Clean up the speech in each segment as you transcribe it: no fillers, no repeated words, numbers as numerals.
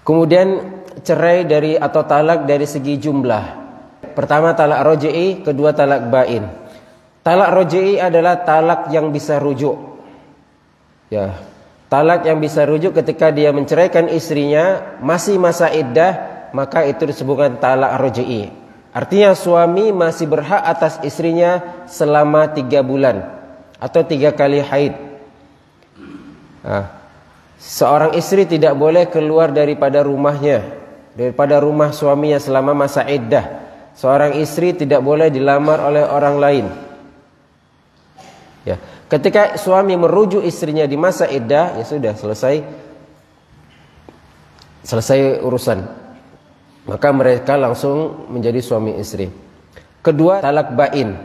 Kemudian cerai dari atau talak dari segi jumlah. Pertama talak roji'i, kedua talak bain. Talak roji'i adalah talak yang bisa rujuk. Ya, talak yang bisa rujuk ketika dia menceraikan istrinya masih masa iddah, maka itu disebutkan talak roji'i. Artinya suami masih berhak atas istrinya selama 3 bulan atau 3 kali haid. Seorang istri tidak boleh keluar daripada rumahnya, daripada rumah suaminya selama masa iddah. Seorang istri tidak boleh dilamar oleh orang lain. Ya, ketika suami merujuk istrinya di masa iddah, ya sudah selesai urusan. Maka mereka langsung menjadi suami istri. Kedua, talak bain.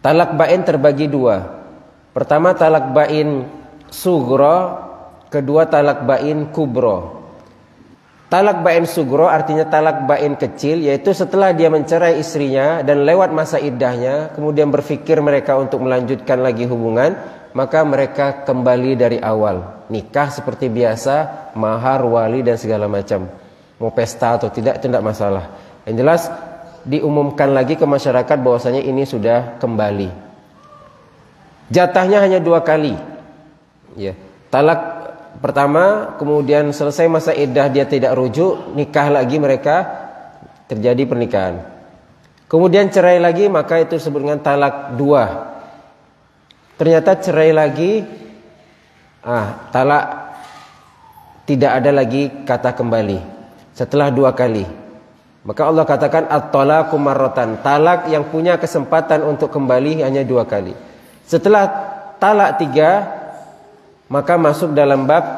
Talak bain terbagi 2. Pertama talak bain sugro, kedua talak bain kubro. Talak bain sugro artinya talak bain kecil, yaitu setelah dia mencerai istrinya dan lewat masa iddahnya, kemudian berpikir mereka untuk melanjutkan lagi hubungan, maka mereka kembali dari awal. Nikah seperti biasa, mahar, wali dan segala macam. Mau pesta atau tidak itu tidak masalah. Yang jelas diumumkan lagi ke masyarakat bahwasanya ini sudah kembali. Jatahnya hanya 2 kali. Ya, talak pertama, kemudian selesai masa iddah dia tidak rujuk, nikah lagi mereka, terjadi pernikahan. Kemudian cerai lagi, maka itu disebut dengan talak 2. Ternyata cerai lagi, talak tidak ada lagi kata kembali. Setelah 2 kali, maka Allah katakan at-talaqu marratan, talak yang punya kesempatan untuk kembali hanya 2 kali. Setelah talak 3, maka masuk dalam bab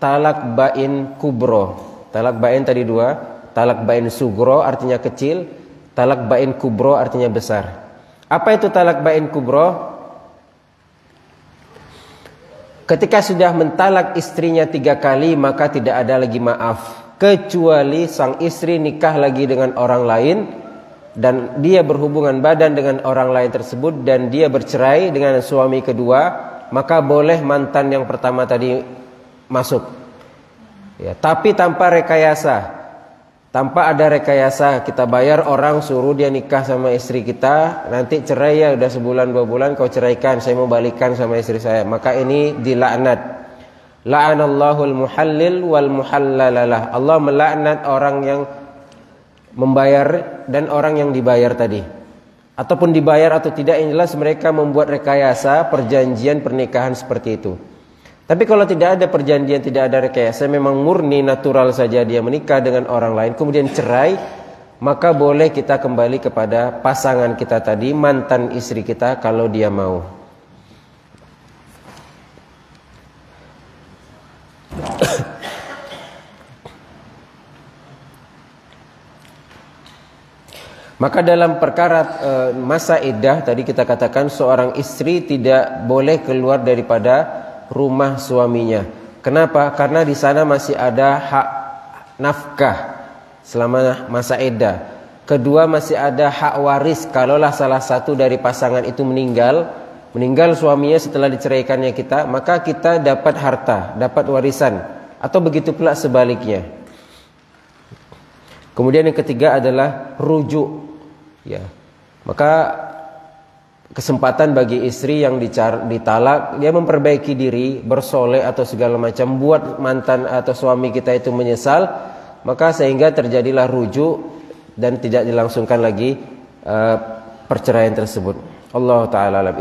talak bain kubro. Talak bain tadi 2, talak bain sugro artinya kecil, talak bain kubro artinya besar. Apa itu talak bain kubro? Ketika sudah mentalak istrinya 3 kali, maka tidak ada lagi maaf, kecuali sang istri nikah lagi dengan orang lain dan dia berhubungan badan dengan orang lain tersebut dan dia bercerai dengan suami kedua, maka boleh mantan yang pertama tadi masuk. Ya, tapi tanpa rekayasa. Tanpa ada rekayasa, kita bayar orang suruh dia nikah sama istri kita, nanti cerai ya udah sebulan 2 bulan kau ceraikan, saya mau balikan sama istri saya. Maka ini dilaknat. La'anallahul muhallil wal muhallalalah. Allah melaknat orang yang membayar dan orang yang dibayar tadi. Ataupun dibayar atau tidak, yang jelas mereka membuat rekayasa perjanjian pernikahan seperti itu. Tapi kalau tidak ada perjanjian, tidak ada rekayasa, memang murni natural saja dia menikah dengan orang lain kemudian cerai, maka boleh kita kembali kepada pasangan kita tadi, mantan istri kita kalau dia mau. Maka dalam perkara masa iddah tadi kita katakan seorang istri tidak boleh keluar daripada rumah suaminya. Kenapa? Karena di sana masih ada hak nafkah selama masa iddah. Kedua, masih ada hak waris kalaulah salah satu dari pasangan itu meninggal suaminya setelah diceraikannya kita, maka kita dapat harta, dapat warisan, atau begitu pula sebaliknya. Kemudian yang ketiga adalah rujuk. Ya, maka kesempatan bagi istri yang ditalak, dia memperbaiki diri, bersoleh atau segala macam, buat mantan atau suami kita itu menyesal, maka sehingga terjadilah rujuk dan tidak dilangsungkan lagi perceraian tersebut. Allah Ta'ala alam.